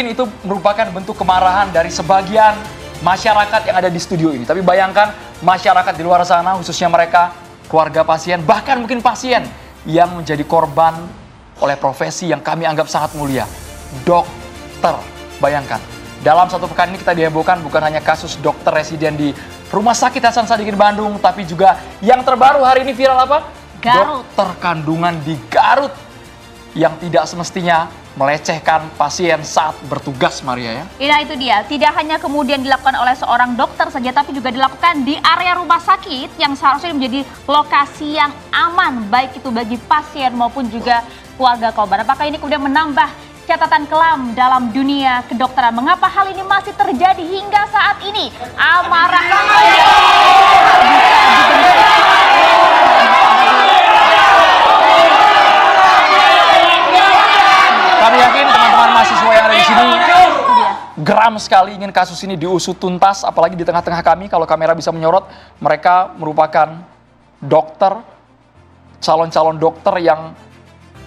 Mungkin itu merupakan bentuk kemarahan dari sebagian masyarakat yang ada di studio ini. Tapi bayangkan masyarakat di luar sana, khususnya mereka, keluarga pasien, bahkan mungkin pasien yang menjadi korban oleh profesi yang kami anggap sangat mulia. Dokter. Bayangkan, dalam satu pekan ini kita dihebohkan bukan hanya kasus dokter residen di Rumah Sakit Hasan Sadikin Bandung, tapi juga yang terbaru hari ini viral apa? Garut. Dokter kandungan di Garut yang tidak semestinya melecehkan pasien saat bertugas, Maria ya. Nah itu dia, tidak hanya kemudian dilakukan oleh seorang dokter saja, tapi juga dilakukan di area rumah sakit yang seharusnya menjadi lokasi yang aman, baik itu bagi pasien maupun juga keluarga korban. Apakah ini kemudian menambah catatan kelam dalam dunia kedokteran? Mengapa hal ini masih terjadi hingga saat ini? Amarah Kami yakin teman-teman mahasiswa yang ada di sini geram sekali ingin kasus ini diusut tuntas, apalagi di tengah-tengah kami kalau kamera bisa menyorot, mereka merupakan dokter, calon-calon dokter yang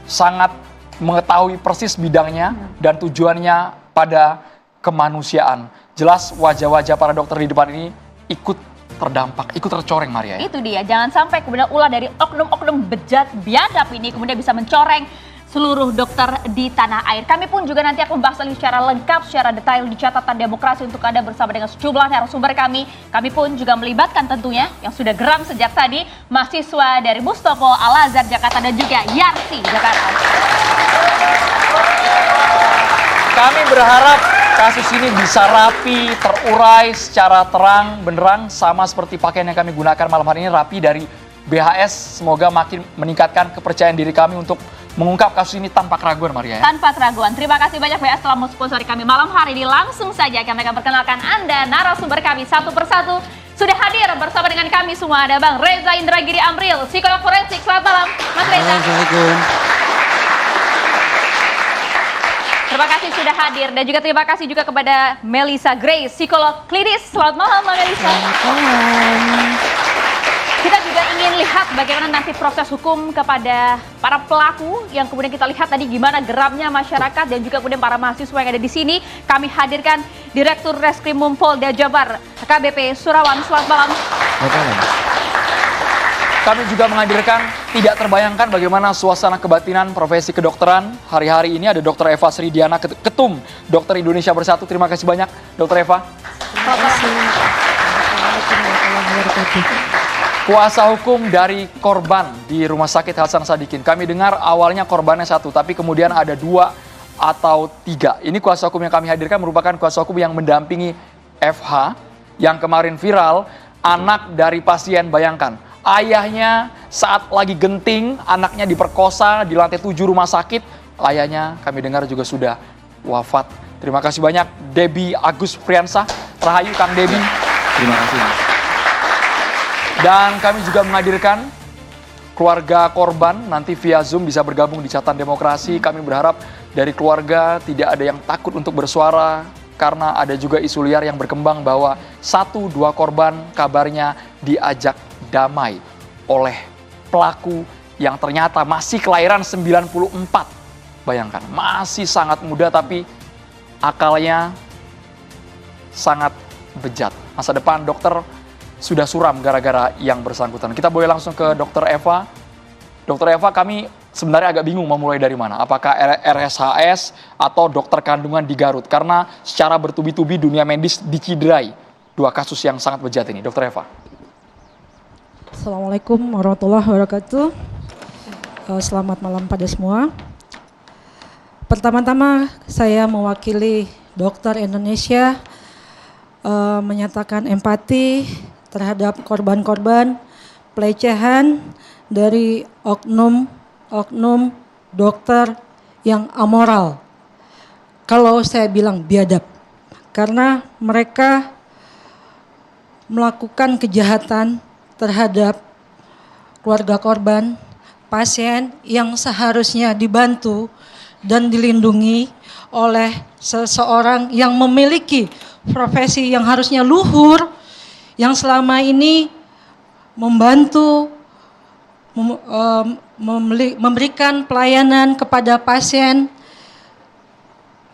sangat mengetahui persis bidangnya dan tujuannya pada kemanusiaan. Jelas wajah-wajah para dokter di depan ini ikut terdampak, ikut tercoreng, Maria. Itu dia, jangan sampai kemudian ulah dari oknum-oknum bejat biadab ini kemudian bisa mencoreng seluruh dokter di tanah air. Kami pun juga nanti akan membahas secara lengkap, secara detail di catatan demokrasi untuk Anda bersama dengan sejumlah narasumber kami. Kami pun juga melibatkan tentunya yang sudah geram sejak tadi, mahasiswa dari Mustopo Al-Azhar Jakarta dan juga Yarsi Jakarta. Kami berharap kasus ini bisa rapi, terurai secara terang, benderang, sama seperti pakaian yang kami gunakan malam hari ini, rapi dari BHS. Semoga makin meningkatkan kepercayaan diri kami untuk mengungkap kasus ini tanpa keraguan, Maria. Tanpa keraguan. Terima kasih banyak BHS telah mensponsori kami malam hari ini. Langsung saja kami akan perkenalkan Anda narasumber kami satu persatu. Sudah hadir bersama dengan kami semua ada Bang Reza Indragiri Amril, psikolog forensik. Selamat malam, Mas Reza. Assalamualaikum. Terima kasih sudah hadir dan juga terima kasih juga kepada Melissa Grace, psikolog klinis. Selamat malam, Mbak Melissa. Kita juga ingin lihat bagaimana nanti proses hukum kepada para pelaku yang kemudian kita lihat tadi gimana geramnya masyarakat dan juga kemudian para mahasiswa yang ada di sini. Kami hadirkan Direktur Reskrimum Polda Jabar AKBP Surawan. Selamat malam. Kami juga menghadirkan tidak terbayangkan bagaimana suasana kebatinan profesi kedokteran hari-hari ini. Ada Dr. Eva Sridiana, Ketum Dokter Indonesia Bersatu. Terima kasih banyak, Dr. Eva. Terima kasih. Kuasa hukum dari korban di Rumah Sakit Hasan Sadikin. Kami dengar awalnya korbannya satu, tapi kemudian ada 2 atau 3. Ini kuasa hukum yang kami hadirkan merupakan kuasa hukum yang mendampingi FH yang kemarin viral, anak dari pasien. Bayangkan, ayahnya saat lagi genting, anaknya diperkosa di lantai 7 rumah sakit. Ayahnya kami dengar juga sudah wafat. Terima kasih banyak Debbie Agus Priyansah. Rahayu Kang Debbie. Terima kasih. Dan kami juga menghadirkan keluarga korban nanti via Zoom bisa bergabung di catatan demokrasi. Kami berharap dari keluarga tidak ada yang takut untuk bersuara karena ada juga isu liar yang berkembang bahwa 1-2 korban kabarnya diajak damai oleh pelaku yang ternyata masih kelahiran 94. Bayangkan, masih sangat muda tapi akalnya sangat bejat. Masa depan dokter sudah suram gara-gara yang bersangkutan. Kita boleh langsung ke Dr. Eva. Dr. Eva, kami sebenarnya agak bingung mau mulai dari mana. Apakah RSHS atau dokter kandungan di Garut? Karena secara bertubi-tubi dunia medis diciderai 2 kasus yang sangat bejat ini. Dr. Eva. Assalamualaikum warahmatullahi wabarakatuh. Selamat malam pada semua. Pertama-tama saya mewakili dokter Indonesia menyatakan empati terhadap korban-korban pelecehan dari oknum dokter yang amoral. Kalau saya bilang biadab, karena mereka melakukan kejahatan terhadap keluarga korban, pasien yang seharusnya dibantu dan dilindungi oleh seseorang yang memiliki profesi yang harusnya luhur, yang selama ini membantu memberikan pelayanan kepada pasien,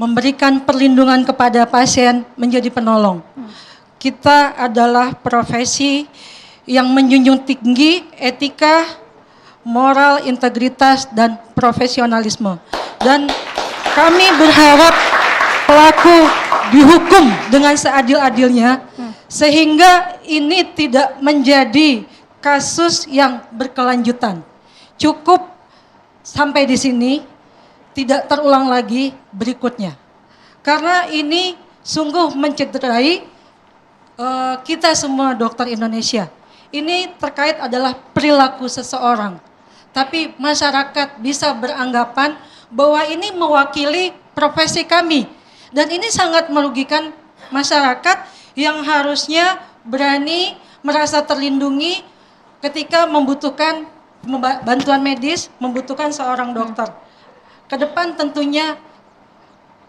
memberikan perlindungan kepada pasien menjadi penolong. Kita adalah profesi yang menjunjung tinggi etika, moral, integritas, dan profesionalisme. Dan kami berharap pelaku dihukum dengan seadil-adilnya, sehingga ini tidak menjadi kasus yang berkelanjutan. Cukup sampai di sini, tidak terulang lagi berikutnya. Karena ini sungguh mencederai kita semua dokter Indonesia. Ini terkait adalah perilaku seseorang. Tapi masyarakat bisa beranggapan bahwa ini mewakili profesi kami. Dan ini sangat merugikan masyarakat yang harusnya berani merasa terlindungi ketika membutuhkan bantuan medis, membutuhkan seorang dokter. Ke depan tentunya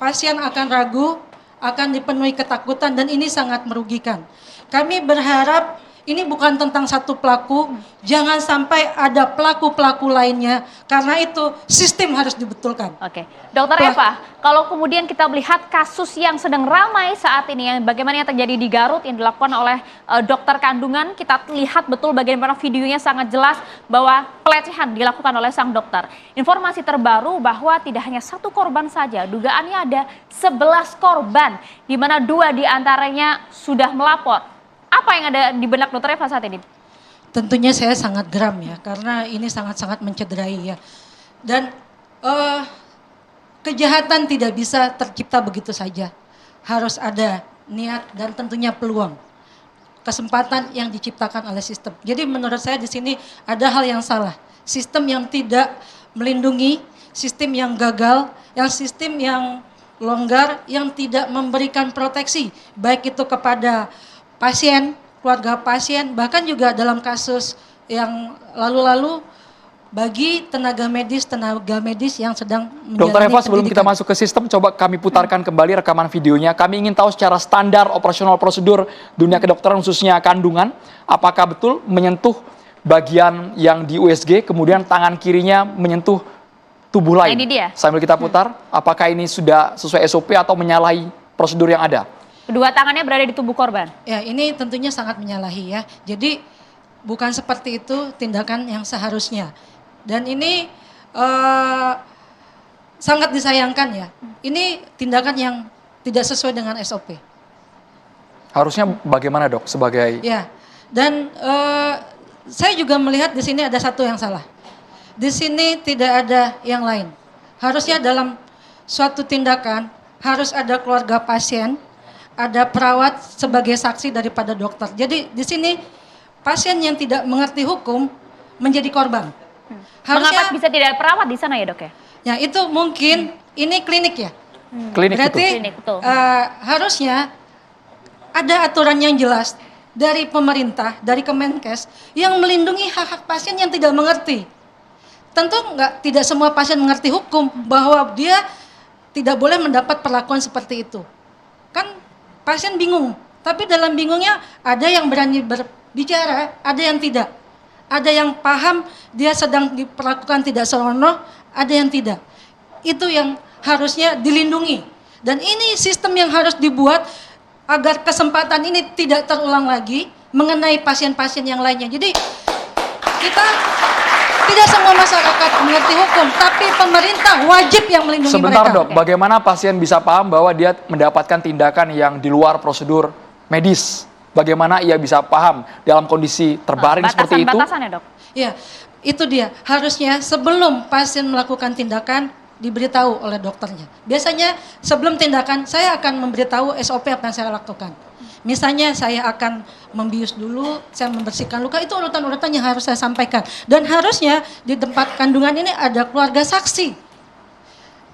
pasien akan ragu, akan dipenuhi ketakutan, dan ini sangat merugikan. Kami berharap ini bukan tentang satu pelaku, jangan sampai ada pelaku-pelaku lainnya, karena itu sistem harus dibetulkan. Oke, Dokter Eva, kalau kemudian kita melihat kasus yang sedang ramai saat ini, yang bagaimana yang terjadi di Garut yang dilakukan oleh dokter kandungan, kita lihat betul bagaimana videonya sangat jelas bahwa pelecehan dilakukan oleh sang dokter. Informasi terbaru bahwa tidak hanya satu korban saja, dugaannya ada 11 korban, di mana 2 diantaranya sudah melapor. Apa yang ada di benak Dokter Eva saat ini? Tentunya saya sangat geram ya, karena ini sangat-sangat mencederai ya. Dan kejahatan tidak bisa tercipta begitu saja. Harus ada niat dan tentunya peluang. Kesempatan yang diciptakan oleh sistem. Jadi menurut saya di sini ada hal yang salah. Sistem yang tidak melindungi, sistem yang gagal, yang sistem yang longgar, yang tidak memberikan proteksi. Baik itu kepada pasien, keluarga pasien, bahkan juga dalam kasus yang lalu-lalu bagi tenaga medis yang sedang menjalani Dokter Eva, sebelum pendidikan. kita masuk ke sistem, coba kami putarkan kembali rekaman videonya. Kami ingin tahu secara standar operasional prosedur dunia kedokteran khususnya kandungan, apakah betul menyentuh bagian yang di USG, kemudian tangan kirinya menyentuh tubuh lain. Ini dia. Sambil kita putar, apakah ini sudah sesuai SOP atau menyalahi prosedur yang ada? Kedua tangannya berada di tubuh korban. Ya, ini tentunya sangat menyalahi ya. Jadi bukan seperti itu tindakan yang seharusnya. Dan ini sangat disayangkan ya. Ini tindakan yang tidak sesuai dengan SOP. Harusnya bagaimana dok sebagai... Ya, dan saya juga melihat di sini ada satu yang salah. Di sini tidak ada yang lain. Harusnya dalam suatu tindakan harus ada keluarga pasien, ada perawat sebagai saksi daripada dokter. Jadi di sini pasien yang tidak mengerti hukum menjadi korban. Mengapa bisa tidak ada perawat di sana ya dok ya? Ya itu mungkin ini klinik ya. Klinik Berarti betul. Klinik, betul. Harusnya ada aturan yang jelas dari pemerintah, dari Kemenkes yang melindungi hak-hak pasien yang tidak mengerti. Tentu tidak semua pasien mengerti hukum bahwa dia tidak boleh mendapat perlakuan seperti itu. Kan pasien bingung, tapi dalam bingungnya ada yang berani berbicara, ada yang tidak. Ada yang paham dia sedang diperlakukan tidak senonoh, ada yang tidak. Itu yang harusnya dilindungi. Dan ini sistem yang harus dibuat agar kesempatan ini tidak terulang lagi mengenai pasien-pasien yang lainnya. Jadi kita tidak semua masyarakat mengerti hukum, tapi pemerintah wajib yang melindungi Sebentar mereka. dok, bagaimana pasien bisa paham bahwa dia mendapatkan tindakan yang di luar prosedur medis? Bagaimana ia bisa paham dalam kondisi terbaring seperti itu? Batasan-batasan ya dok? Ya, itu dia. Harusnya sebelum pasien melakukan tindakan diberitahu oleh dokternya. Biasanya sebelum tindakan saya akan memberitahu SOP apa yang saya lakukan. Misalnya saya akan membius dulu, saya membersihkan luka, itu urutan-urutan yang harus saya sampaikan. Dan harusnya di tempat kandungan ini ada keluarga saksi.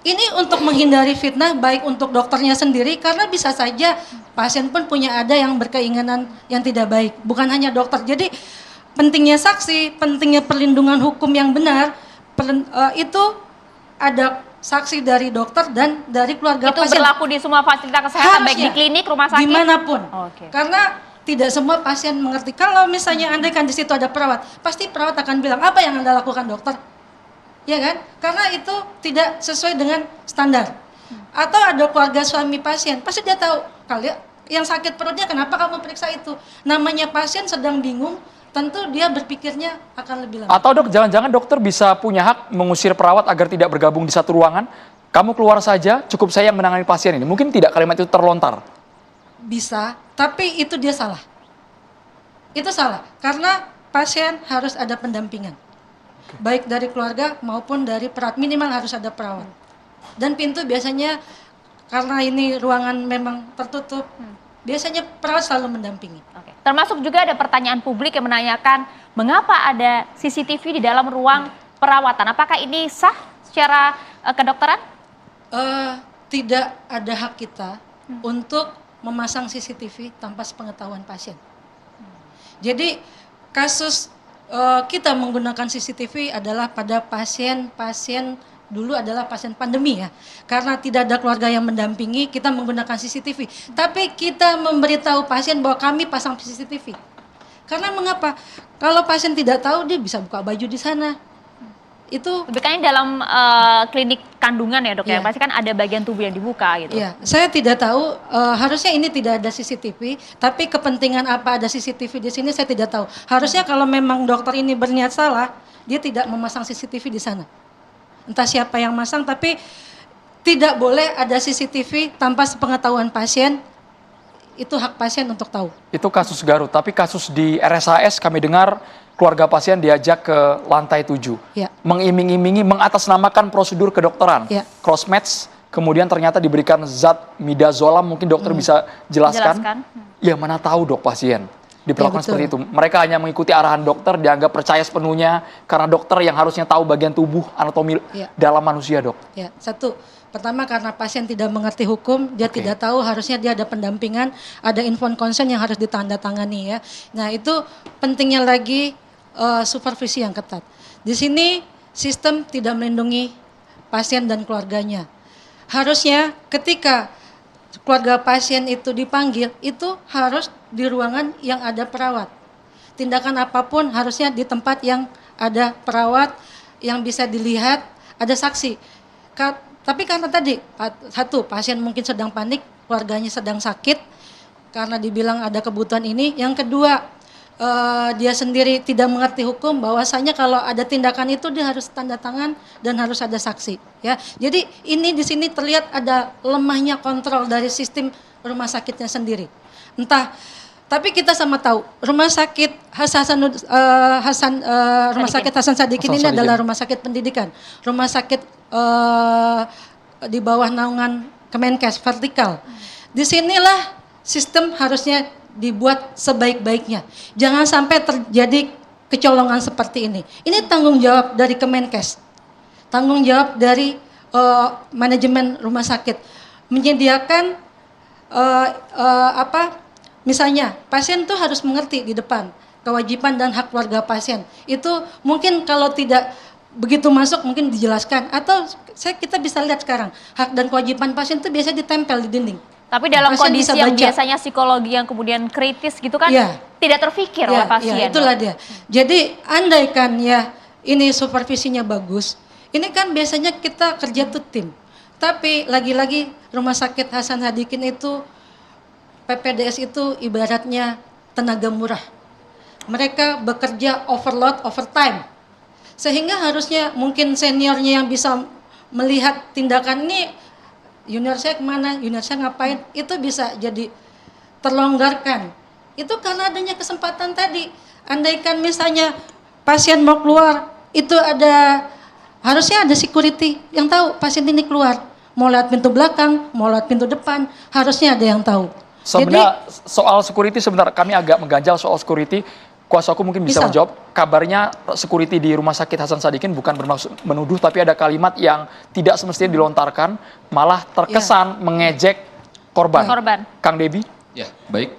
Ini untuk menghindari fitnah baik untuk dokternya sendiri, karena bisa saja pasien pun punya ada yang berkeinginan yang tidak baik. Bukan hanya dokter. Jadi pentingnya saksi, pentingnya perlindungan hukum yang benar, itu ada saksi dari dokter dan dari keluarga Itu pasien. berlaku di semua fasilitas kesehatan, baik di Harusnya. klinik, rumah sakit? Dimanapun. Oke. Karena tidak semua pasien mengerti. Kalau misalnya andai kan di situ ada perawat, pasti perawat akan bilang, apa yang Anda lakukan dokter? Ya kan? Karena itu tidak sesuai dengan standar. atau ada keluarga suami pasien, pasti dia tahu kali yang sakit perutnya kenapa kamu periksa itu. Namanya pasien sedang bingung, tentu dia berpikirnya akan lebih lama. Atau dok, jangan-jangan dokter bisa punya hak mengusir perawat agar tidak bergabung di satu ruangan. Kamu keluar saja, cukup saya yang menangani pasien ini. Mungkin tidak kalimat itu terlontar. Bisa, tapi itu dia salah. Itu salah, karena pasien harus ada pendampingan. Baik dari keluarga maupun dari perawat, minimal harus ada perawat. Dan pintu biasanya, karena ini ruangan memang tertutup, biasanya perawat selalu mendampingi. Oke. Termasuk juga ada pertanyaan publik yang menanyakan mengapa ada CCTV di dalam ruang perawatan. Apakah ini sah secara kedokteran? Tidak ada hak kita untuk memasang CCTV tanpa sepengetahuan pasien. Jadi kasus kita menggunakan CCTV adalah pada pasien-pasien dulu adalah pasien pandemi ya. Karena tidak ada keluarga yang mendampingi, kita menggunakan CCTV. Tapi kita memberitahu pasien bahwa kami pasang CCTV. Karena mengapa? Kalau pasien tidak tahu, dia bisa buka baju di sana. Itu Kan dalam klinik kandungan ya dok ya, Iya. pasti kan ada bagian tubuh yang dibuka gitu. ya, saya tidak tahu, harusnya ini tidak ada CCTV, tapi kepentingan apa ada CCTV di sini saya tidak tahu. Harusnya kalau memang dokter ini berniat salah, dia tidak memasang CCTV di sana. Entah siapa yang masang, tapi tidak boleh ada CCTV tanpa sepengetahuan pasien. Itu hak pasien untuk tahu. Itu kasus Garut, tapi kasus di RSAS kami dengar keluarga pasien diajak ke lantai 7. Ya. Mengiming-imingi, mengatasnamakan prosedur kedokteran. Ya. Cross-match, kemudian ternyata diberikan zat midazolam, mungkin dokter bisa jelaskan. Jelaskan. Ya mana tahu dok pasien diperlakukan Ya, betul. seperti itu. Mereka hanya mengikuti arahan dokter, dianggap percaya sepenuhnya karena dokter yang harusnya tahu bagian tubuh anatomi Ya. dalam manusia dok. Ya, satu. Pertama karena pasien tidak mengerti hukum, dia Oke. tidak tahu, harusnya dia ada pendampingan, ada inform consent yang harus ditandatangani ya. Nah itu pentingnya lagi supervisi yang ketat. Di sini sistem tidak melindungi pasien dan keluarganya. Harusnya ketika keluarga pasien itu dipanggil, itu harus di ruangan yang ada perawat. Tindakan apapun harusnya di tempat yang ada perawat, yang bisa dilihat, ada saksi. Tapi karena tadi, satu, pasien mungkin sedang panik, keluarganya sedang sakit, karena dibilang ada kebutuhan ini. Yang kedua, dia sendiri tidak mengerti hukum, bahwasanya kalau ada tindakan itu dia harus tanda tangan dan harus ada saksi. Ya, jadi ini di sini terlihat ada lemahnya kontrol dari sistem rumah sakitnya sendiri. Tapi kita sama tahu rumah sakit Rumah Sakit Hasan Sadikin ini adalah rumah sakit pendidikan, rumah sakit di bawah naungan Kemenkes vertikal. Disinilah sistem harusnya dibuat sebaik-baiknya. Jangan sampai terjadi kecolongan seperti ini. Ini tanggung jawab dari Kemenkes, tanggung jawab dari manajemen rumah sakit menyediakan misalnya pasien tuh harus mengerti di depan kewajiban dan hak keluarga pasien. Itu mungkin kalau tidak begitu masuk mungkin dijelaskan, atau kita bisa lihat sekarang hak dan kewajiban pasien itu biasanya ditempel di dinding. Tapi dalam Pasien kondisi bisa yang baca. biasanya psikologi yang kemudian kritis gitu kan, Iya. tidak terfikir oleh pasien. Ya, itulah dia. Jadi andaikan ya ini supervisinya bagus, ini kan biasanya kita kerja tuh tim. Tapi lagi-lagi Rumah Sakit Hasan Sadikin itu, PPDS itu ibaratnya tenaga murah. Mereka bekerja overload, overtime. Sehingga harusnya mungkin seniornya yang bisa melihat tindakan ini, junior saya kemana, junior saya ngapain, itu bisa jadi terlonggarkan. Itu karena adanya kesempatan tadi. Andaikan misalnya pasien mau keluar, itu harusnya ada security yang tahu pasien ini keluar. Mau lewat pintu belakang, mau lewat pintu depan, harusnya ada yang tahu. Sebenarnya soal security, sebentar kami agak mengganjal soal security. Kuasa hukum mungkin bisa menjawab. Kabarnya security di Rumah Sakit Hasan Sadikin bukan bermaksud menuduh, tapi ada kalimat yang tidak semestinya dilontarkan, malah terkesan mengejek korban. Kang Debi? Ya, baik.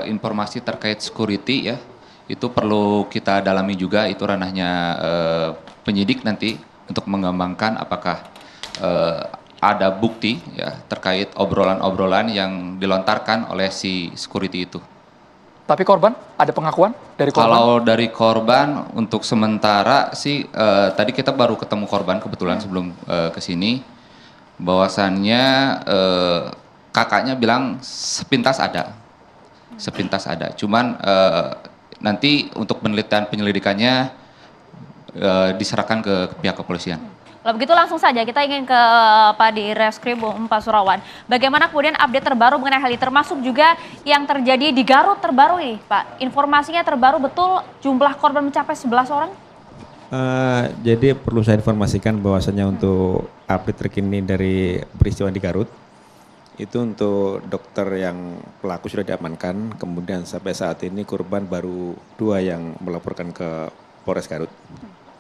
Informasi terkait security ya, itu perlu kita dalami juga. Itu ranahnya penyidik nanti untuk mengembangkan apakah ada bukti ya terkait obrolan-obrolan yang dilontarkan oleh si security itu. Tapi korban, ada pengakuan dari korban? Kalau dari korban untuk sementara sih tadi kita baru ketemu korban kebetulan sebelum ke sini. bahwasannya kakaknya bilang sepintas ada. Cuman nanti untuk penelitian penyelidikannya diserahkan ke pihak kepolisian. Kalau begitu langsung saja kita ingin ke Pak di Reskrim Pak Surawan. Bagaimana kemudian update terbaru mengenai hal ini, termasuk juga yang terjadi di Garut terbaru nih Pak. Informasinya terbaru betul jumlah korban mencapai 11 orang? Jadi perlu saya informasikan bahwasanya untuk update terkini dari peristiwa di Garut, itu untuk dokter yang pelaku sudah diamankan, kemudian sampai saat ini korban baru 2 yang melaporkan ke Polres Garut.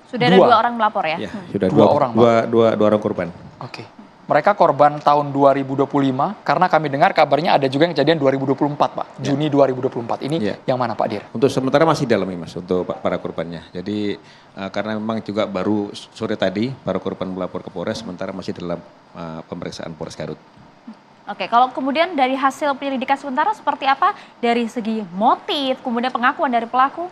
Sudah ada 2 orang melapor ya? Ya, sudah 2 orang, Pak. dua orang korban. Oke. Mereka korban tahun 2025 karena kami dengar kabarnya ada juga yang kejadian 2024 Pak, Juni 2024. Ini yang mana Pak Dir? Untuk sementara masih dalami Mas untuk para korbannya. Jadi karena memang juga baru sore tadi para korban melapor ke Polres, sementara masih dalam pemeriksaan Polres Garut. Oke, kalau kemudian dari hasil penyelidikan sementara seperti apa dari segi motif, kemudian pengakuan dari pelaku?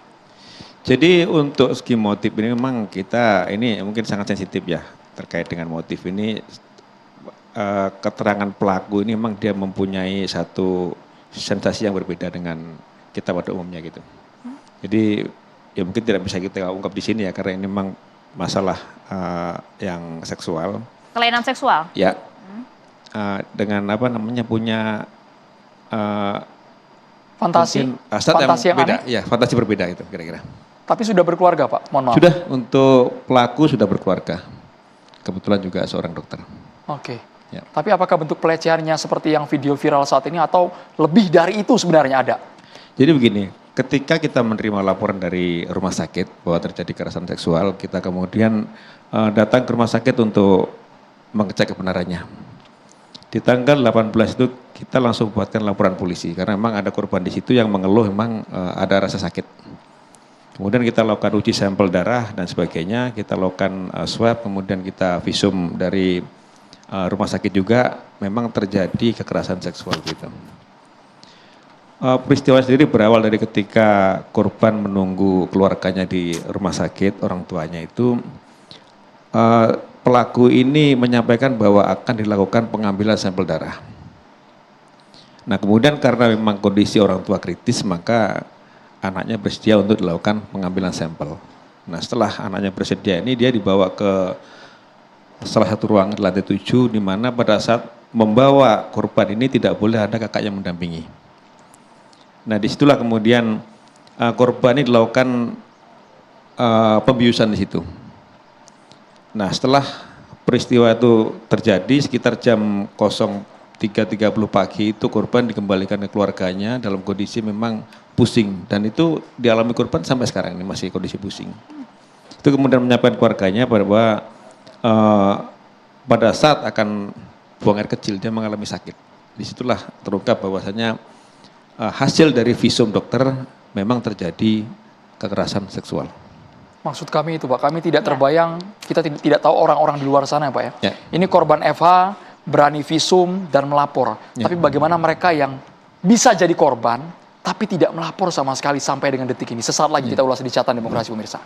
Jadi untuk segi motif ini memang kita ini mungkin sangat sensitif ya terkait dengan motif ini. Keterangan pelaku ini memang dia mempunyai satu sensasi yang berbeda dengan kita pada umumnya gitu. Jadi ya mungkin tidak bisa kita ungkap di sini ya karena ini memang masalah yang seksual. Kelainan seksual? Ya. Dengan apa namanya punya Fantasi yang beda, aneh? ya fantasi berbeda itu kira-kira. Tapi sudah berkeluarga Pak, mohon maaf. Sudah, untuk pelaku sudah berkeluarga. Kebetulan juga seorang dokter. Oke. Ya. Tapi apakah bentuk pelecehannya seperti yang video viral saat ini atau lebih dari itu sebenarnya ada? Jadi begini, ketika kita menerima laporan dari rumah sakit bahwa terjadi kekerasan seksual, kita kemudian datang ke rumah sakit untuk mengecek kebenarannya. Di tanggal 18 itu kita langsung buatkan laporan polisi karena memang ada korban di situ yang mengeluh memang ada rasa sakit. Kemudian kita lakukan uji sampel darah dan sebagainya, kita lakukan swab, kemudian kita visum dari rumah sakit juga memang terjadi kekerasan seksual gitu. Peristiwa sendiri berawal dari ketika korban menunggu keluarganya di rumah sakit, orang tuanya itu pelaku ini menyampaikan bahwa akan dilakukan pengambilan sampel darah. Nah kemudian karena memang kondisi orang tua kritis maka anaknya bersedia untuk dilakukan pengambilan sampel. Nah setelah anaknya bersedia ini dia dibawa ke salah satu ruangan di lantai 7 di mana pada saat membawa korban ini tidak boleh ada kakak yang mendampingi. Nah disitulah kemudian korban ini dilakukan pembiusan di situ. Nah setelah peristiwa itu terjadi sekitar jam 03.30 pagi itu korban dikembalikan ke keluarganya dalam kondisi memang pusing dan itu dialami korban sampai sekarang ini masih kondisi pusing. Itu kemudian menyampaikan keluarganya bahwa pada saat akan buang air kecil dia mengalami sakit. Disitulah terungkap bahwasanya hasil dari visum dokter memang terjadi kekerasan seksual. Maksud kami itu Pak, kami tidak terbayang, kita tidak tahu orang-orang di luar sana ya Pak ya. Ini korban FH berani visum dan melapor. Tapi bagaimana mereka yang bisa jadi korban tapi tidak melapor sama sekali sampai dengan detik ini. Sesaat lagi kita ulas di Catatan Demokrasi pemirsa.